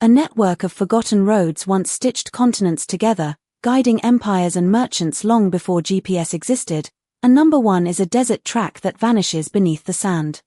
A network of forgotten roads once stitched continents together, guiding empires and merchants long before GPS existed, and number 1 is a desert track that vanishes beneath the sand.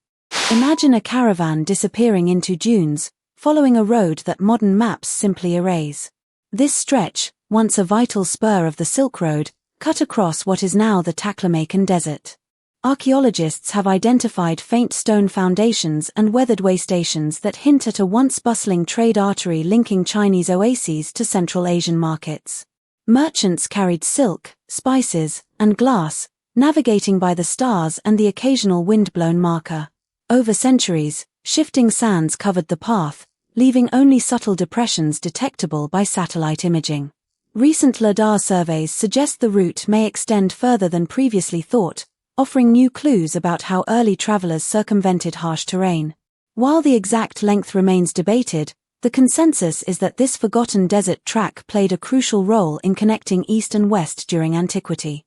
Imagine a caravan disappearing into dunes, following a road that modern maps simply erase. This stretch, once a vital spur of the Silk Road, cut across what is now the Taklamakan Desert. Archaeologists have identified faint stone foundations and weathered way stations that hint at a once bustling trade artery linking Chinese oases to Central Asian markets. Merchants carried silk, spices, and glass, navigating by the stars and the occasional wind-blown marker. Over centuries, shifting sands covered the path, leaving only subtle depressions detectable by satellite imaging. Recent LiDAR surveys suggest the route may extend further than previously thought, offering new clues about how early travelers circumvented harsh terrain. While the exact length remains debated, the consensus is that this forgotten desert track played a crucial role in connecting East and West during antiquity.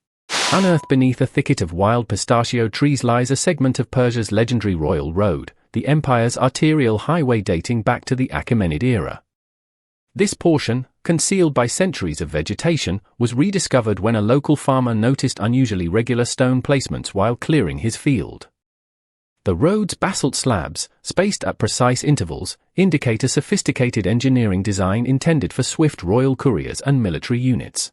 Unearthed beneath a thicket of wild pistachio trees lies a segment of Persia's legendary Royal Road, the empire's arterial highway dating back to the Achaemenid era. This portion, concealed by centuries of vegetation, was rediscovered when a local farmer noticed unusually regular stone placements while clearing his field. The road's basalt slabs, spaced at precise intervals, indicate a sophisticated engineering design intended for swift royal couriers and military units.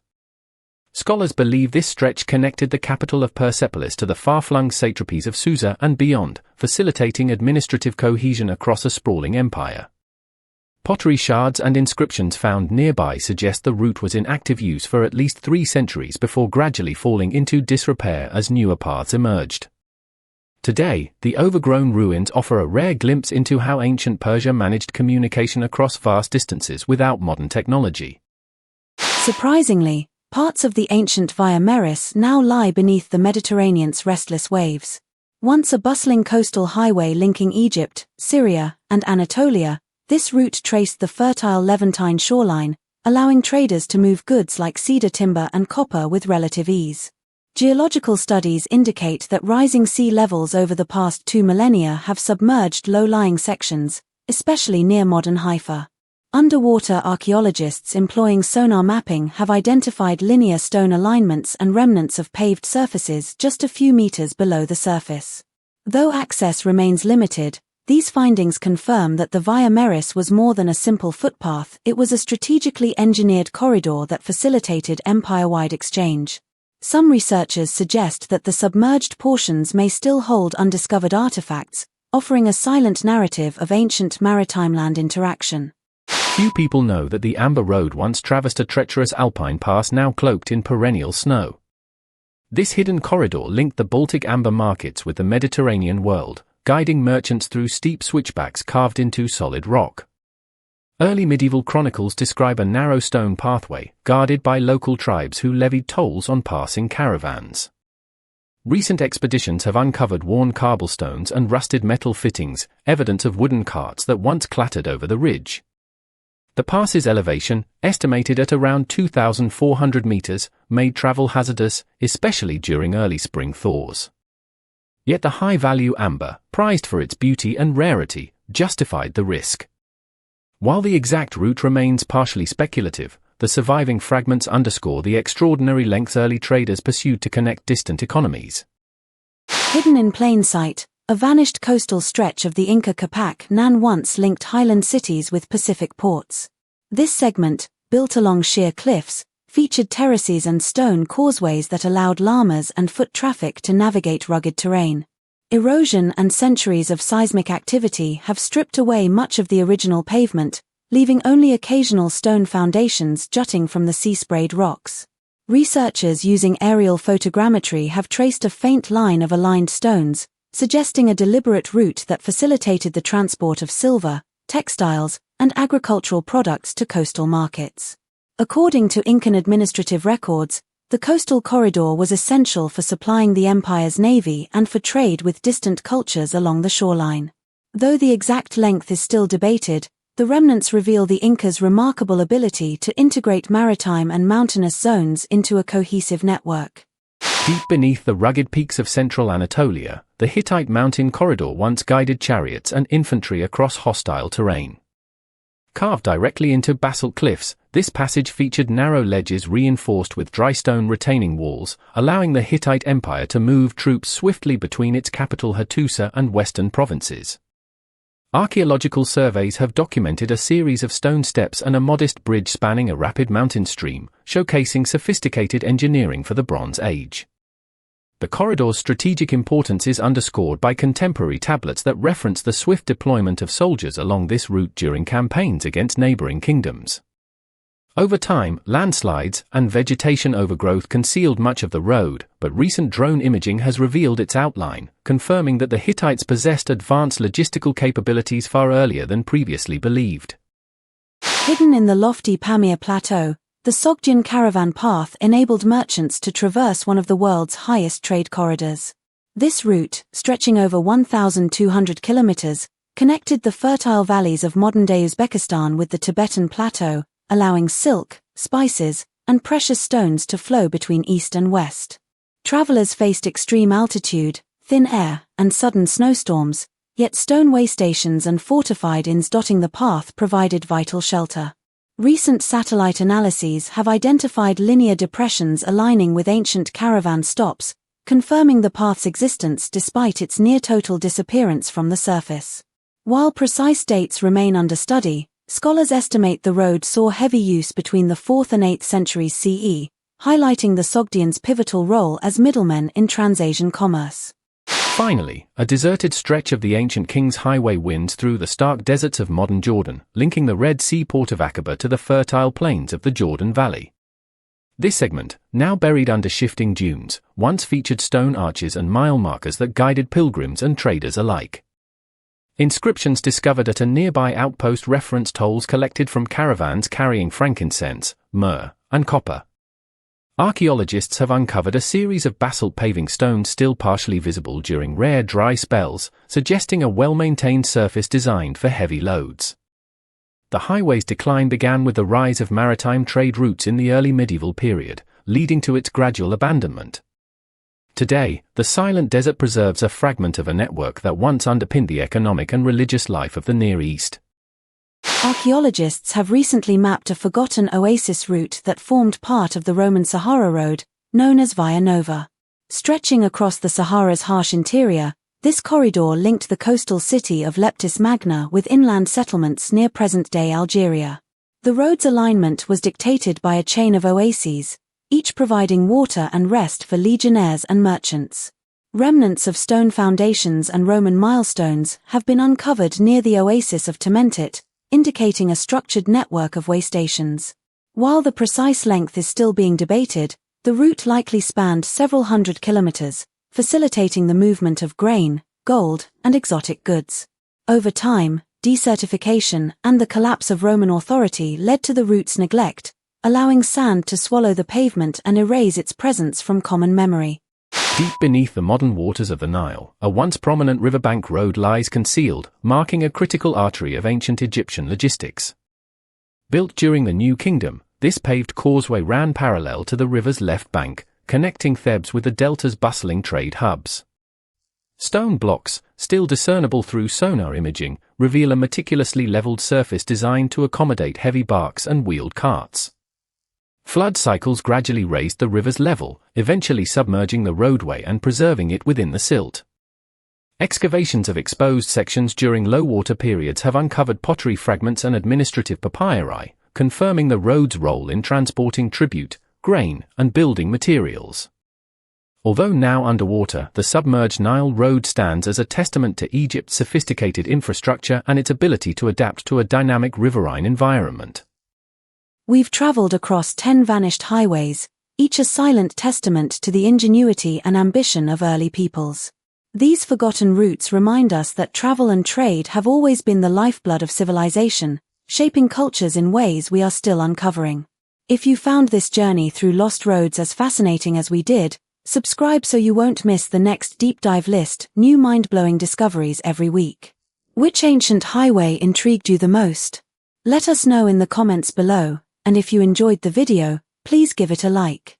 Scholars believe this stretch connected the capital of Persepolis to the far-flung satrapies of Susa and beyond, facilitating administrative cohesion across a sprawling empire. Pottery shards and inscriptions found nearby suggest the route was in active use for at least 3 centuries before gradually falling into disrepair as newer paths emerged. Today, the overgrown ruins offer a rare glimpse into how ancient Persia managed communication across vast distances without modern technology. Surprisingly, parts of the ancient Via Maris now lie beneath the Mediterranean's restless waves. Once a bustling coastal highway linking Egypt, Syria, and Anatolia, this route traced the fertile Levantine shoreline, allowing traders to move goods like cedar timber and copper with relative ease. Geological studies indicate that rising sea levels over the past 2 millennia have submerged low-lying sections, especially near modern Haifa. Underwater archaeologists employing sonar mapping have identified linear stone alignments and remnants of paved surfaces just a few meters below the surface. Though access remains limited, these findings confirm that the Via Maris was more than a simple footpath, it was a strategically engineered corridor that facilitated empire-wide exchange. Some researchers suggest that the submerged portions may still hold undiscovered artifacts, offering a silent narrative of ancient maritime land interaction. Few people know that the Amber Road once traversed a treacherous Alpine pass now cloaked in perennial snow. This hidden corridor linked the Baltic amber markets with the Mediterranean world, guiding merchants through steep switchbacks carved into solid rock. Early medieval chronicles describe a narrow stone pathway, guarded by local tribes who levied tolls on passing caravans. Recent expeditions have uncovered worn cobblestones and rusted metal fittings, evidence of wooden carts that once clattered over the ridge. The pass's elevation, estimated at around 2,400 meters, made travel hazardous, especially during early spring thaws. Yet the high-value amber, prized for its beauty and rarity, justified the risk. While the exact route remains partially speculative, the surviving fragments underscore the extraordinary lengths early traders pursued to connect distant economies. Hidden in plain sight, a vanished coastal stretch of the Inca Qhapaq Nan once linked highland cities with Pacific ports. This segment, built along sheer cliffs, featured terraces and stone causeways that allowed llamas and foot traffic to navigate rugged terrain. Erosion and centuries of seismic activity have stripped away much of the original pavement, leaving only occasional stone foundations jutting from the sea-sprayed rocks. Researchers using aerial photogrammetry have traced a faint line of aligned stones, suggesting a deliberate route that facilitated the transport of silver, textiles, and agricultural products to coastal markets. According to Incan administrative records, the coastal corridor was essential for supplying the empire's navy and for trade with distant cultures along the shoreline. Though the exact length is still debated, the remnants reveal the Incas' remarkable ability to integrate maritime and mountainous zones into a cohesive network. Deep beneath the rugged peaks of central Anatolia, the Hittite mountain corridor once guided chariots and infantry across hostile terrain. Carved directly into basalt cliffs, this passage featured narrow ledges reinforced with dry stone retaining walls, allowing the Hittite Empire to move troops swiftly between its capital Hattusa and western provinces. Archaeological surveys have documented a series of stone steps and a modest bridge spanning a rapid mountain stream, showcasing sophisticated engineering for the Bronze Age. The corridor's strategic importance is underscored by contemporary tablets that reference the swift deployment of soldiers along this route during campaigns against neighboring kingdoms. Over time, landslides and vegetation overgrowth concealed much of the road, but recent drone imaging has revealed its outline, confirming that the Hittites possessed advanced logistical capabilities far earlier than previously believed. Hidden in the lofty Pamir Plateau, the Sogdian caravan path enabled merchants to traverse one of the world's highest trade corridors. This route, stretching over 1,200 kilometers, connected the fertile valleys of modern-day Uzbekistan with the Tibetan plateau, allowing silk, spices, and precious stones to flow between east and west. Travelers faced extreme altitude, thin air, and sudden snowstorms, yet stone way stations and fortified inns dotting the path provided vital shelter. Recent satellite analyses have identified linear depressions aligning with ancient caravan stops, confirming the path's existence despite its near-total disappearance from the surface. While precise dates remain under study, scholars estimate the road saw heavy use between the 4th and 8th centuries CE, highlighting the Sogdians' pivotal role as middlemen in Transasian commerce. Finally, a deserted stretch of the ancient King's Highway winds through the stark deserts of modern Jordan, linking the Red Sea port of Aqaba to the fertile plains of the Jordan Valley. This segment, now buried under shifting dunes, once featured stone arches and mile markers that guided pilgrims and traders alike. Inscriptions discovered at a nearby outpost reference tolls collected from caravans carrying frankincense, myrrh, and copper. Archaeologists have uncovered a series of basalt paving stones still partially visible during rare dry spells, suggesting a well-maintained surface designed for heavy loads. The highway's decline began with the rise of maritime trade routes in the early medieval period, leading to its gradual abandonment. Today, the silent desert preserves a fragment of a network that once underpinned the economic and religious life of the Near East. Archaeologists have recently mapped a forgotten oasis route that formed part of the Roman Sahara Road, known as Via Nova. Stretching across the Sahara's harsh interior, this corridor linked the coastal city of Leptis Magna with inland settlements near present-day Algeria. The road's alignment was dictated by a chain of oases, each providing water and rest for legionnaires and merchants. Remnants of stone foundations and Roman milestones have been uncovered near the oasis of Tementit, indicating a structured network of way stations. While the precise length is still being debated, the route likely spanned several hundred kilometers, facilitating the movement of grain, gold, and exotic goods. Over time, desertification and the collapse of Roman authority led to the route's neglect, allowing sand to swallow the pavement and erase its presence from common memory. Deep beneath the modern waters of the Nile, a once prominent riverbank road lies concealed, marking a critical artery of ancient Egyptian logistics. Built during the New Kingdom, this paved causeway ran parallel to the river's left bank, connecting Thebes with the delta's bustling trade hubs. Stone blocks, still discernible through sonar imaging, reveal a meticulously leveled surface designed to accommodate heavy barks and wheeled carts. Flood cycles gradually raised the river's level, eventually submerging the roadway and preserving it within the silt. Excavations of exposed sections during low-water periods have uncovered pottery fragments and administrative papyri, confirming the road's role in transporting tribute, grain, and building materials. Although now underwater, the submerged Nile Road stands as a testament to Egypt's sophisticated infrastructure and its ability to adapt to a dynamic riverine environment. We've traveled across 10 vanished highways, each a silent testament to the ingenuity and ambition of early peoples. These forgotten routes remind us that travel and trade have always been the lifeblood of civilization, shaping cultures in ways we are still uncovering. If you found this journey through lost roads as fascinating as we did, subscribe so you won't miss the next deep dive list, new mind-blowing discoveries every week. Which ancient highway intrigued you the most? Let us know in the comments below. And if you enjoyed the video, please give it a like.